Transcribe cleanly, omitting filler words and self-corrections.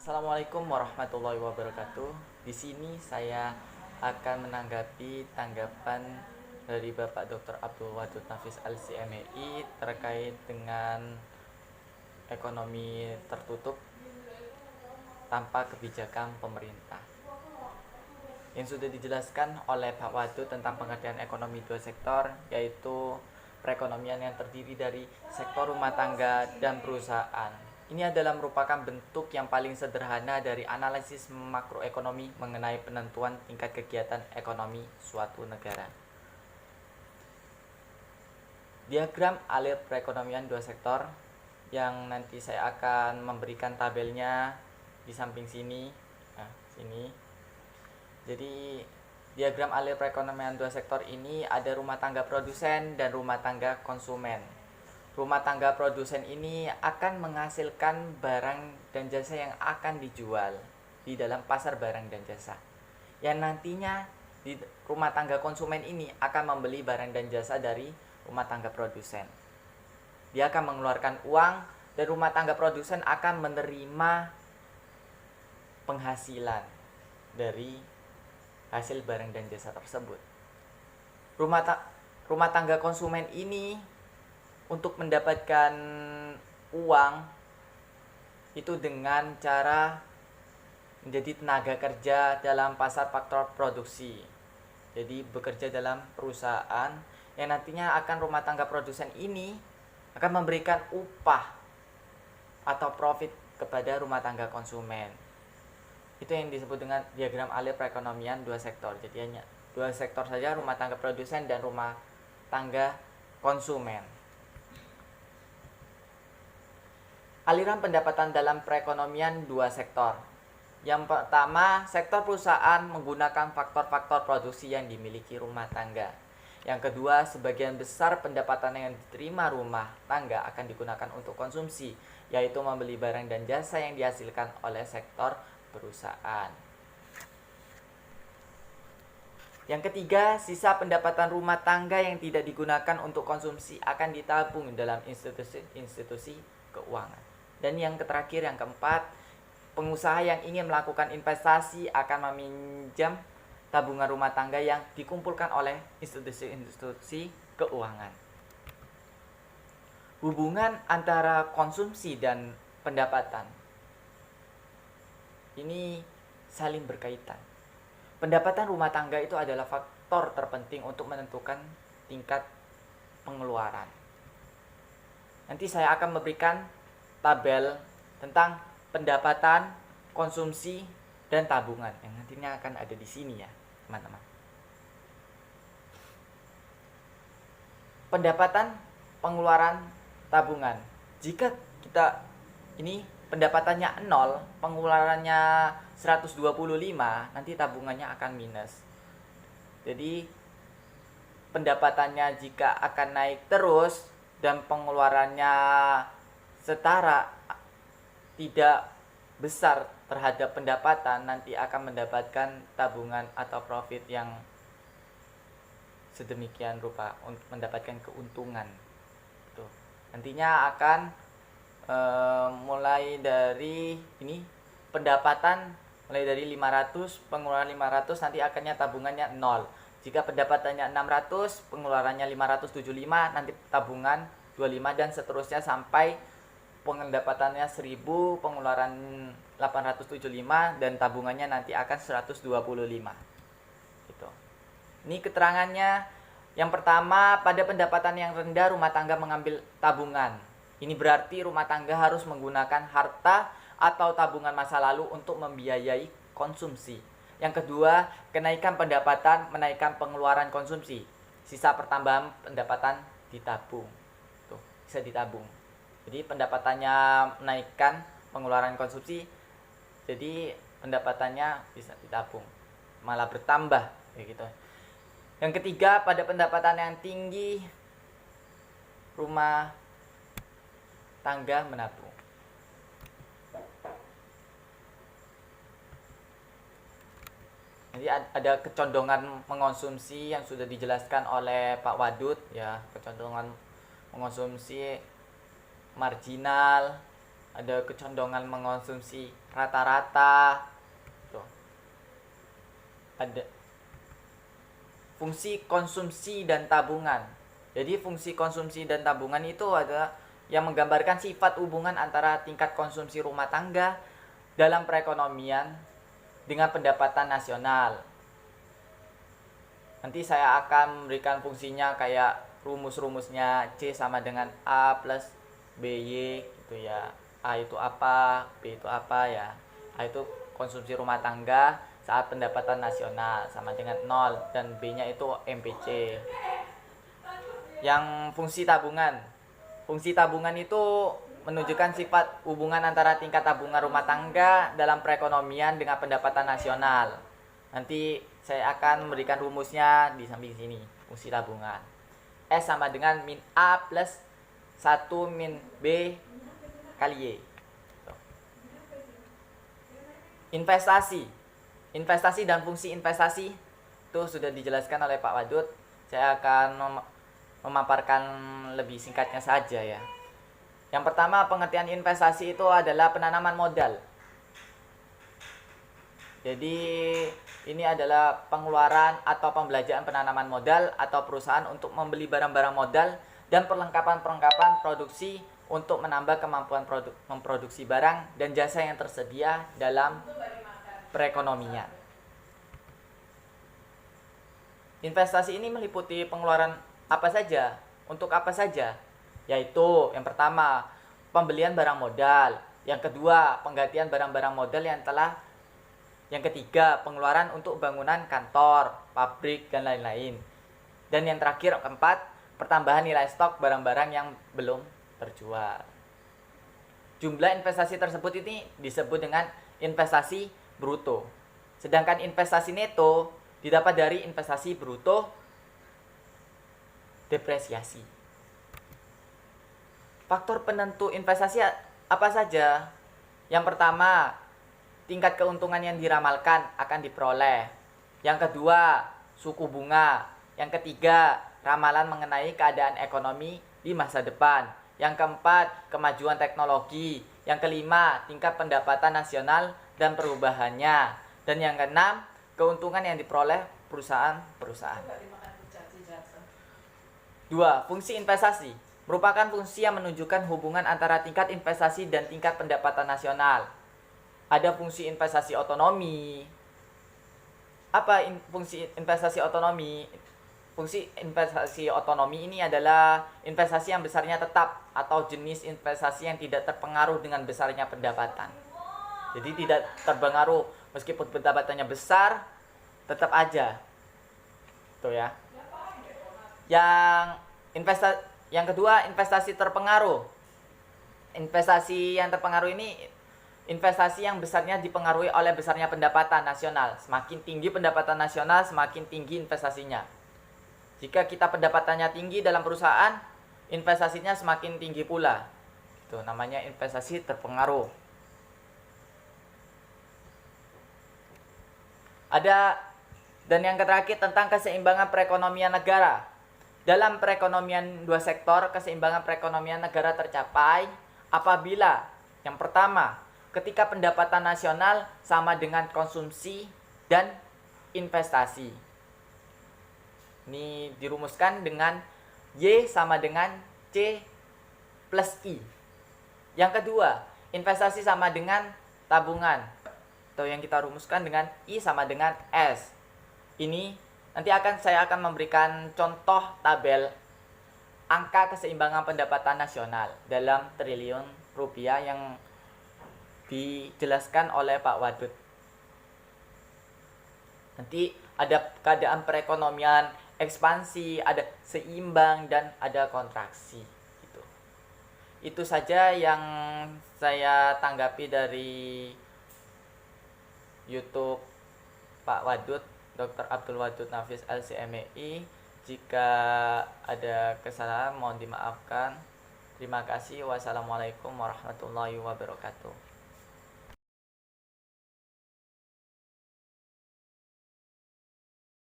Assalamualaikum warahmatullahi wabarakatuh. Di sini saya akan menanggapi tanggapan dari Bapak Dr. Abdul Wadud Nafis LCMEI terkait dengan ekonomi tertutup tanpa kebijakan pemerintah. Yang sudah dijelaskan oleh Pak Wadud tentang pengertian ekonomi dua sektor, yaitu perekonomian yang terdiri dari sektor rumah tangga dan perusahaan. Ini adalah merupakan bentuk yang paling sederhana dari analisis makroekonomi mengenai penentuan tingkat kegiatan ekonomi suatu negara. Diagram alir perekonomian dua sektor yang nanti saya akan memberikan tabelnya di samping sini. Nah, sini. Jadi diagram alir perekonomian dua sektor ini ada rumah tangga produsen dan rumah tangga konsumen. Rumah tangga produsen ini akan menghasilkan barang dan jasa yang akan dijual di dalam pasar barang dan jasa. Yang nantinya di rumah tangga konsumen ini akan membeli barang dan jasa dari rumah tangga produsen. Dia akan mengeluarkan uang dan rumah tangga produsen akan menerima penghasilan dari hasil barang dan jasa tersebut. Rumah tangga konsumen ini untuk mendapatkan uang itu dengan cara menjadi tenaga kerja dalam pasar faktor produksi. Jadi bekerja dalam perusahaan yang nantinya akan rumah tangga produsen ini akan memberikan upah atau profit kepada rumah tangga konsumen. Itu yang disebut dengan diagram alir perekonomian dua sektor. Jadi hanya dua sektor saja, rumah tangga produsen dan rumah tangga konsumen. Aliran pendapatan dalam perekonomian dua sektor. Yang pertama, sektor perusahaan menggunakan faktor-faktor produksi yang dimiliki rumah tangga. Yang kedua, sebagian besar pendapatan yang diterima rumah tangga akan digunakan untuk konsumsi, yaitu membeli barang dan jasa yang dihasilkan oleh sektor perusahaan. Yang ketiga, sisa pendapatan rumah tangga yang tidak digunakan untuk konsumsi akan ditabung dalam institusi keuangan. Dan yang terakhir, yang keempat, pengusaha yang ingin melakukan investasi akan meminjam tabungan rumah tangga yang dikumpulkan oleh institusi keuangan. Hubungan antara konsumsi dan pendapatan ini saling berkaitan. Pendapatan rumah tangga itu adalah faktor terpenting untuk menentukan tingkat pengeluaran. Nanti saya akan memberikan tabel tentang pendapatan, konsumsi, dan tabungan yang nantinya akan ada di sini ya, teman-teman. Pendapatan, pengeluaran, tabungan. Jika kita ini pendapatannya 0, pengeluarannya 125, nanti tabungannya akan minus. Jadi pendapatannya jika akan naik terus dan pengeluarannya setara, tidak besar terhadap pendapatan, nanti akan mendapatkan tabungan atau profit yang sedemikian rupa untuk mendapatkan keuntungan. Tuh. Nantinya akan mulai dari ini pendapatan mulai dari 500, pengeluaran 500, nanti akannya tabungannya 0. Jika pendapatannya 600, pengeluarannya 575, nanti tabungan 25 dan seterusnya sampai pendapatannya 1000, pengeluaran 875 dan tabungannya nanti akan 125. Gitu. Ini keterangannya. Yang pertama, pada pendapatan yang rendah rumah tangga mengambil tabungan. Ini berarti rumah tangga harus menggunakan harta atau tabungan masa lalu untuk membiayai konsumsi. Yang kedua, kenaikan pendapatan menaikkan pengeluaran konsumsi. Sisa pertambahan pendapatan ditabung. Tuh, bisa ditabung. Jadi pendapatannya menaikkan pengeluaran konsumsi, jadi pendapatannya bisa ditabung, malah bertambah kayak gitu. Yang ketiga, pada pendapatan yang tinggi rumah tangga menabung. Jadi ada kecondongan mengonsumsi yang sudah dijelaskan oleh Pak Wadud ya, kecondongan mengonsumsi marginal, ada kecondongan mengonsumsi rata-rata. Tuh. Ada fungsi konsumsi dan tabungan. Jadi fungsi konsumsi dan tabungan itu adalah yang menggambarkan sifat hubungan antara tingkat konsumsi rumah tangga dalam perekonomian dengan pendapatan nasional. Nanti saya akan memberikan fungsinya kayak rumus-rumusnya. C sama dengan A plus BY gitu ya. A itu apa, B itu apa ya. A itu konsumsi rumah tangga saat pendapatan nasional sama dengan 0 dan B-nya itu MPC. Yang fungsi tabungan. Fungsi tabungan itu menunjukkan sifat hubungan antara tingkat tabungan rumah tangga dalam perekonomian dengan pendapatan nasional. Nanti saya akan memberikan rumusnya di samping sini, fungsi tabungan. S sama dengan min A plus 1 min B kali Y. Investasi. Investasi dan fungsi investasi itu sudah dijelaskan oleh Pak Wadud. Saya akan memaparkan lebih singkatnya saja ya. Yang pertama, pengertian investasi itu adalah penanaman modal. Jadi ini adalah pengeluaran atau pembelanjaan penanaman modal atau perusahaan untuk membeli barang-barang modal dan perlengkapan-perlengkapan produksi untuk menambah kemampuan memproduksi barang dan jasa yang tersedia dalam perekonomian. Investasi ini meliputi pengeluaran apa saja, untuk apa saja, yaitu yang pertama, pembelian barang modal, yang kedua, penggantian barang-barang modal yang ketiga, pengeluaran untuk bangunan kantor, pabrik, dan lain-lain. Dan yang terakhir, keempat, pertambahan nilai stok barang-barang yang belum terjual. Jumlah investasi tersebut ini disebut dengan investasi bruto. Sedangkan investasi neto didapat dari investasi bruto depresiasi. Faktor penentu investasi apa saja? Yang pertama, tingkat keuntungan yang diramalkan akan diperoleh. Yang kedua, suku bunga. Yang ketiga, ramalan mengenai keadaan ekonomi di masa depan. Yang keempat, kemajuan teknologi. Yang kelima, tingkat pendapatan nasional dan perubahannya. Dan yang keenam, keuntungan yang diperoleh perusahaan-perusahaan. 2. Fungsi investasi merupakan fungsi yang menunjukkan hubungan antara tingkat investasi dan tingkat pendapatan nasional. Ada fungsi investasi otonomi. Apa fungsi investasi otonomi? Fungsi investasi otonomi ini adalah investasi yang besarnya tetap atau jenis investasi yang tidak terpengaruh dengan besarnya pendapatan. Jadi tidak terpengaruh meskipun pendapatannya besar, tetap aja. Tuh ya. Yang kedua, investasi terpengaruh. Investasi yang terpengaruh ini investasi yang besarnya dipengaruhi oleh besarnya pendapatan nasional. Semakin tinggi pendapatan nasional, semakin tinggi investasinya. Jika kita pendapatannya tinggi dalam perusahaan, investasinya semakin tinggi pula. Itu namanya investasi terpengaruh. Dan yang terakhir tentang keseimbangan perekonomian negara. Dalam perekonomian dua sektor, keseimbangan perekonomian negara tercapai apabila yang pertama, ketika pendapatan nasional sama dengan konsumsi dan investasi. Ini dirumuskan dengan Y sama dengan C plus I. Yang kedua, investasi sama dengan tabungan. Atau yang kita rumuskan dengan I sama dengan S. Ini nanti saya akan memberikan contoh tabel angka keseimbangan pendapatan nasional dalam triliun rupiah yang dijelaskan oleh Pak Wadud. Nanti ada keadaan perekonomian ekspansi, ada seimbang, dan ada kontraksi. Itu saja yang saya tanggapi dari YouTube Pak Wadud, Dr. Abdul Wadud Nafis LCMEI. Jika ada kesalahan mohon dimaafkan. Terima kasih. Wassalamualaikum warahmatullahi wabarakatuh.